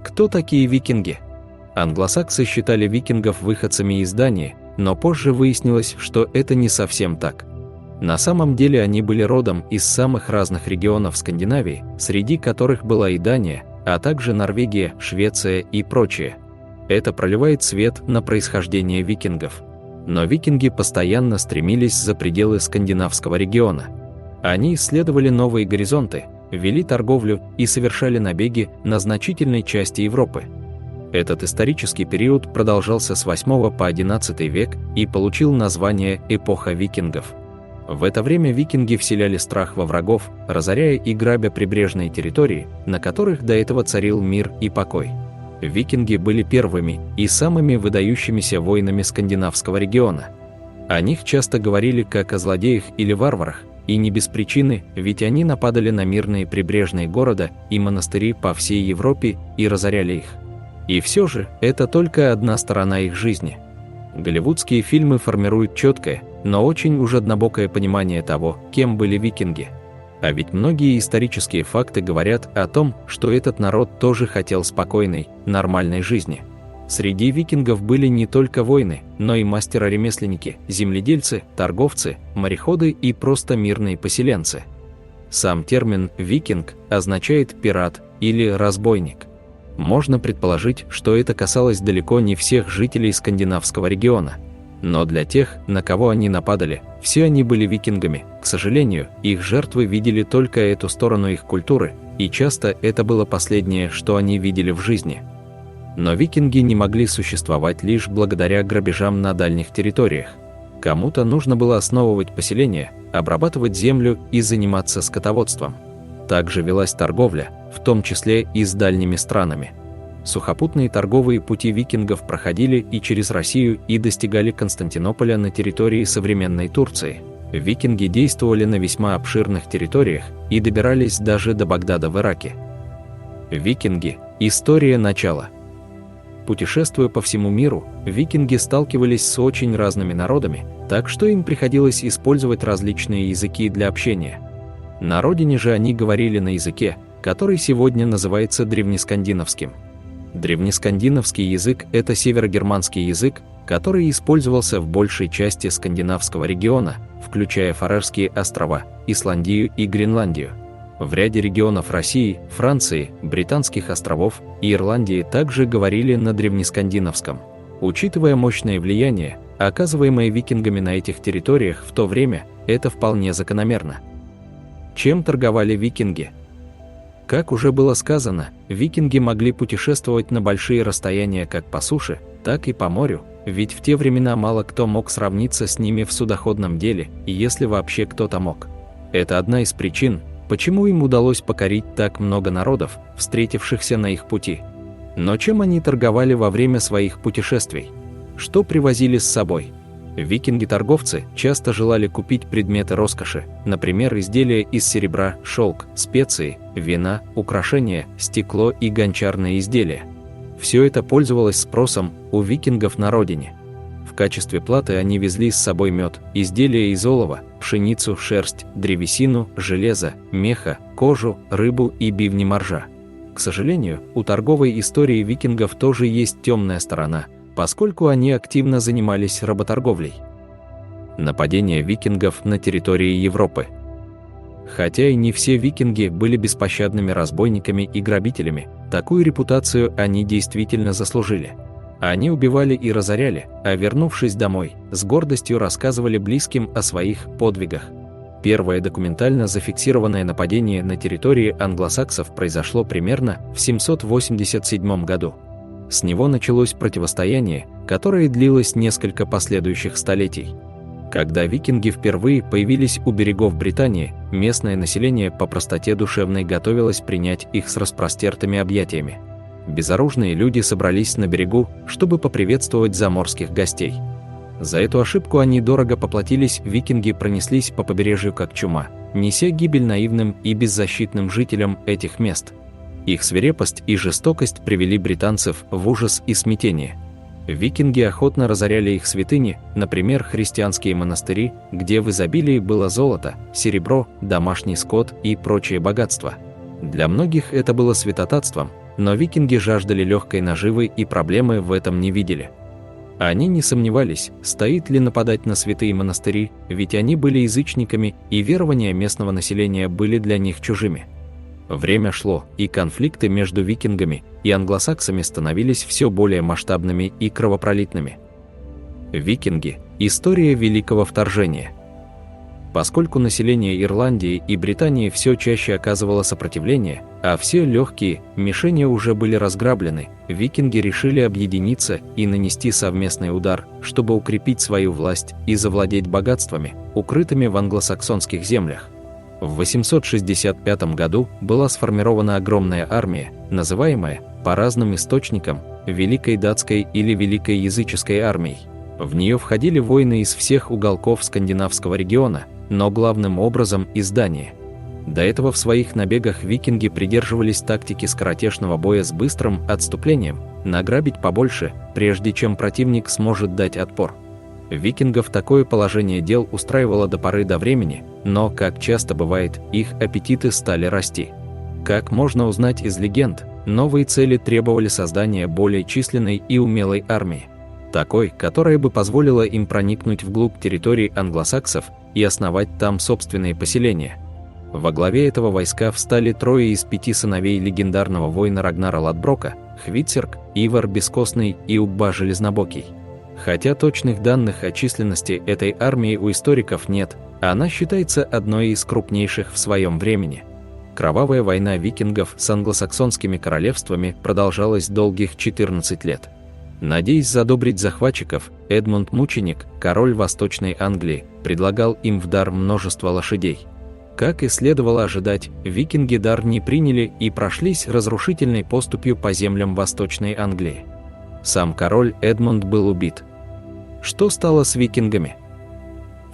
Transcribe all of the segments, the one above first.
Кто такие викинги? Англосаксы считали викингов выходцами из Дании, но позже выяснилось, что это не совсем так. На самом деле они были родом из самых разных регионов Скандинавии, среди которых была и Дания, а также Норвегия, Швеция и прочее. Это проливает свет на происхождение викингов. Но викинги постоянно стремились за пределы скандинавского региона. Они исследовали новые горизонты, вели торговлю и совершали набеги на значительной части Европы. Этот исторический период продолжался с 8 по 11 век и получил название «Эпоха викингов». В это время викинги вселяли страх во врагов, разоряя и грабя прибрежные территории, на которых до этого царил мир и покой. Викинги были первыми и самыми выдающимися воинами скандинавского региона. О них часто говорили как о злодеях или варварах, и не без причины, ведь они нападали на мирные прибрежные города и монастыри по всей Европе и разоряли их. И все же, это только одна сторона их жизни. Голливудские фильмы формируют четкое, но очень уж однобокое понимание того, кем были викинги. А ведь многие исторические факты говорят о том, что этот народ тоже хотел спокойной, нормальной жизни. Среди викингов были не только воины, но и мастера-ремесленники, земледельцы, торговцы, мореходы и просто мирные поселенцы. Сам термин «викинг» означает «пират» или «разбойник». Можно предположить, что это касалось далеко не всех жителей скандинавского региона. Но для тех, на кого они нападали, все они были викингами. К сожалению, их жертвы видели только эту сторону их культуры, и часто это было последнее, что они видели в жизни. Но викинги не могли существовать лишь благодаря грабежам на дальних территориях. Кому-то нужно было основывать поселения, обрабатывать землю и заниматься скотоводством. Также велась торговля, в том числе и с дальними странами. Сухопутные торговые пути викингов проходили и через Россию и достигали Константинополя на территории современной Турции. Викинги действовали на весьма обширных территориях и добирались даже до Багдада в Ираке. Викинги – история начала. Путешествуя по всему миру, викинги сталкивались с очень разными народами, так что им приходилось использовать различные языки для общения. На родине же они говорили на языке, который сегодня называется древнескандинавским. Древнескандинавский язык – это северогерманский язык, который использовался в большей части скандинавского региона, включая Фарерские острова, Исландию и Гренландию. В ряде регионов России, Франции, Британских островов и Ирландии также говорили на древнескандинавском. Учитывая мощное влияние, оказываемое викингами на этих территориях в то время, это вполне закономерно. Чем торговали викинги? Как уже было сказано, викинги могли путешествовать на большие расстояния как по суше, так и по морю, ведь в те времена мало кто мог сравниться с ними в судоходном деле, если вообще кто-то мог. Это одна из причин, почему им удалось покорить так много народов, встретившихся на их пути. Но чем они торговали во время своих путешествий? Что привозили с собой? Викинги-торговцы часто желали купить предметы роскоши, например, изделия из серебра, шелк, специи, вина, украшения, стекло и гончарные изделия. Все это пользовалось спросом у викингов на родине. В качестве платы они везли с собой мед, изделия из олова, пшеницу, шерсть, древесину, железо, меха, кожу, рыбу и бивни моржа. К сожалению, у торговой истории викингов тоже есть темная сторона, поскольку они активно занимались работорговлей. Нападение викингов на территории Европы. Хотя и не все викинги были беспощадными разбойниками и грабителями, такую репутацию они действительно заслужили. Они убивали и разоряли, а вернувшись домой, с гордостью рассказывали близким о своих подвигах. Первое документально зафиксированное нападение на территории англосаксов произошло примерно в 787 году. С него началось противостояние, которое длилось несколько последующих столетий. Когда викинги впервые появились у берегов Британии, местное население по простоте душевной готовилось принять их с распростертыми объятиями. Безоружные люди собрались на берегу, чтобы поприветствовать заморских гостей. За эту ошибку они дорого поплатились, викинги пронеслись по побережью как чума, неся гибель наивным и беззащитным жителям этих мест. Их свирепость и жестокость привели британцев в ужас и смятение. Викинги охотно разоряли их святыни, например, христианские монастыри, где в изобилии было золото, серебро, домашний скот и прочие богатства. Для многих это было святотатством, но викинги жаждали легкой наживы и проблемы в этом не видели. Они не сомневались, стоит ли нападать на святые монастыри, ведь они были язычниками, и верования местного населения были для них чужими. Время шло, и конфликты между викингами и англосаксами становились все более масштабными и кровопролитными. Викинги – история Великого Вторжения. Поскольку население Ирландии и Британии все чаще оказывало сопротивление, а все легкие мишени уже были разграблены, викинги решили объединиться и нанести совместный удар, чтобы укрепить свою власть и завладеть богатствами, укрытыми в англосаксонских землях. В 865 году была сформирована огромная армия, называемая, по разным источникам, Великой датской или Великой языческой армией. В нее входили воины из всех уголков скандинавского региона, но главным образом из Дании. До этого в своих набегах викинги придерживались тактики скоротечного боя с быстрым отступлением, награбить побольше, прежде чем противник сможет дать отпор. Викингов такое положение дел устраивало до поры до времени, но, как часто бывает, их аппетиты стали расти. Как можно узнать из легенд, новые цели требовали создания более численной и умелой армии. Такой, которая бы позволила им проникнуть вглубь территории англосаксов и основать там собственные поселения. Во главе этого войска встали трое из 5 сыновей легендарного воина Рагнара Лодброка: Хвитцерк, Ивар Бескостный и Убба Железнобокий. Хотя точных данных о численности этой армии у историков нет, она считается одной из крупнейших в своем времени. Кровавая война викингов с англосаксонскими королевствами продолжалась долгих 14 лет. Надеясь задобрить захватчиков, Эдмунд Мученик, король Восточной Англии, предлагал им в дар множество лошадей. Как и следовало ожидать, викинги дар не приняли и прошлись разрушительной поступью по землям Восточной Англии. Сам король Эдмунд был убит. Что стало с викингами?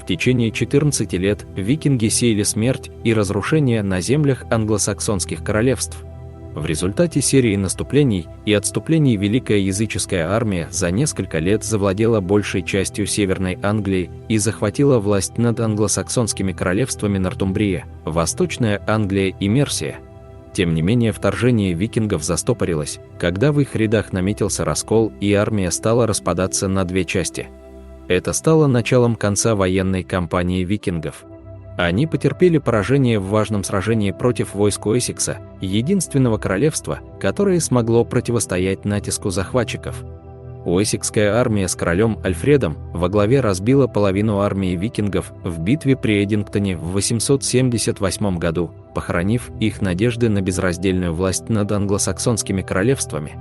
В течение 14 лет викинги сеяли смерть и разрушение на землях англосаксонских королевств. В результате серии наступлений и отступлений Великая языческая армия за несколько лет завладела большей частью Северной Англии и захватила власть над англосаксонскими королевствами Нортумбрия, Восточная Англия и Мерсия. Тем не менее, вторжение викингов застопорилось, когда в их рядах наметился раскол и армия стала распадаться на две части. Это стало началом конца военной кампании викингов. Они потерпели поражение в важном сражении против войск Уэссекса, единственного королевства, которое смогло противостоять натиску захватчиков. Уэссекская армия с королем Альфредом во главе разбила половину армии викингов в битве при Эдингтоне в 878 году, похоронив их надежды на безраздельную власть над англосаксонскими королевствами.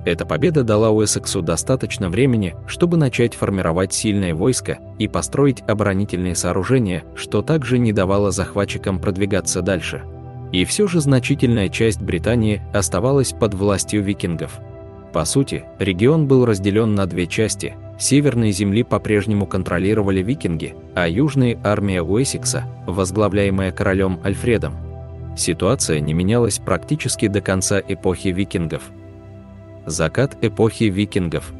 Эта победа дала Уэссексу достаточно времени, чтобы начать формировать сильное войско и построить оборонительные сооружения, что также не давало захватчикам продвигаться дальше. И все же значительная часть Британии оставалась под властью викингов. По сути, регион был разделен на две части. Северные земли по-прежнему контролировали викинги, а южные – армия Уэссекса, возглавляемая королем Альфредом. Ситуация не менялась практически до конца эпохи викингов. Закат эпохи викингов.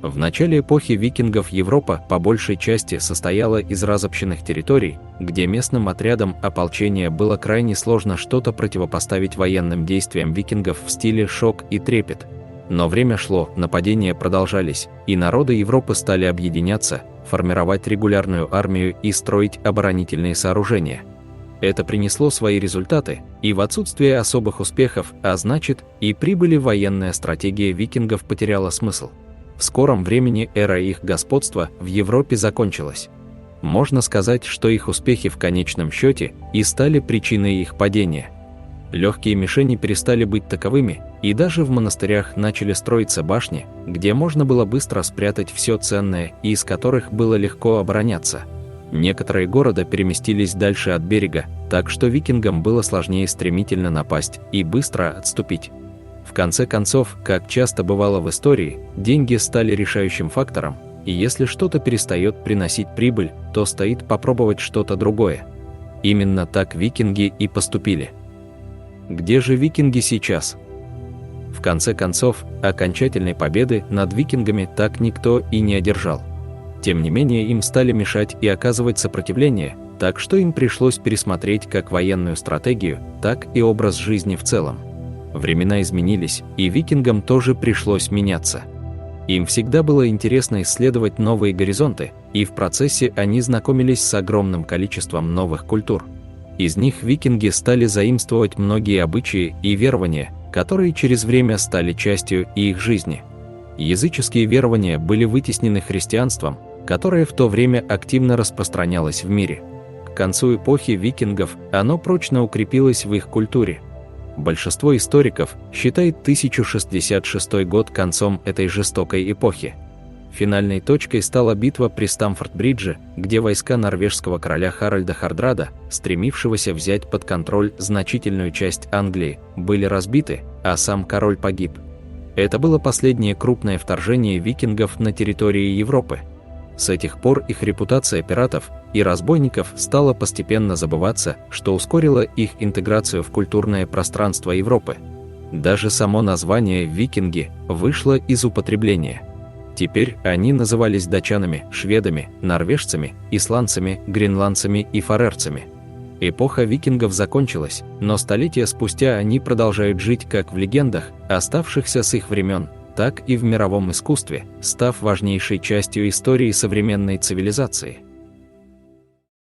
В начале эпохи викингов Европа по большей части состояла из разобщенных территорий, где местным отрядам ополчения было крайне сложно что-то противопоставить военным действиям викингов в стиле «шок и трепет». Но время шло, нападения продолжались, и народы Европы стали объединяться, формировать регулярную армию и строить оборонительные сооружения. Это принесло свои результаты, и в отсутствие особых успехов, а значит, и прибыли военная стратегия викингов потеряла смысл. В скором времени эра их господства в Европе закончилась. Можно сказать, что их успехи в конечном счете и стали причиной их падения. Легкие мишени перестали быть таковыми, и даже в монастырях начали строиться башни, где можно было быстро спрятать все ценное и из которых было легко обороняться. Некоторые города переместились дальше от берега, так что викингам было сложнее стремительно напасть и быстро отступить. В конце концов, как часто бывало в истории, деньги стали решающим фактором, и если что-то перестает приносить прибыль, то стоит попробовать что-то другое. Именно так викинги и поступили. Где же викинги сейчас? В конце концов, окончательной победы над викингами так никто и не одержал. Тем не менее, им стали мешать и оказывать сопротивление, так что им пришлось пересмотреть как военную стратегию, так и образ жизни в целом. Времена изменились, и викингам тоже пришлось меняться. Им всегда было интересно исследовать новые горизонты, и в процессе они знакомились с огромным количеством новых культур. Из них викинги стали заимствовать многие обычаи и верования, которые через время стали частью их жизни. Языческие верования были вытеснены христианством, которое в то время активно распространялось в мире. К концу эпохи викингов оно прочно укрепилось в их культуре. Большинство историков считает 1066 год концом этой жестокой эпохи. Финальной точкой стала битва при Стамфорд-Бридже, где войска норвежского короля Харальда Хардрада, стремившегося взять под контроль значительную часть Англии, были разбиты, а сам король погиб. Это было последнее крупное вторжение викингов на территории Европы. С этих пор их репутация пиратов и разбойников стала постепенно забываться, что ускорило их интеграцию в культурное пространство Европы. Даже само название «викинги» вышло из употребления. Теперь они назывались датчанами, шведами, норвежцами, исландцами, гренландцами и фарерцами. Эпоха викингов закончилась, но столетия спустя они продолжают жить как в легендах, оставшихся с их времен, так и в мировом искусстве, став важнейшей частью истории современной цивилизации.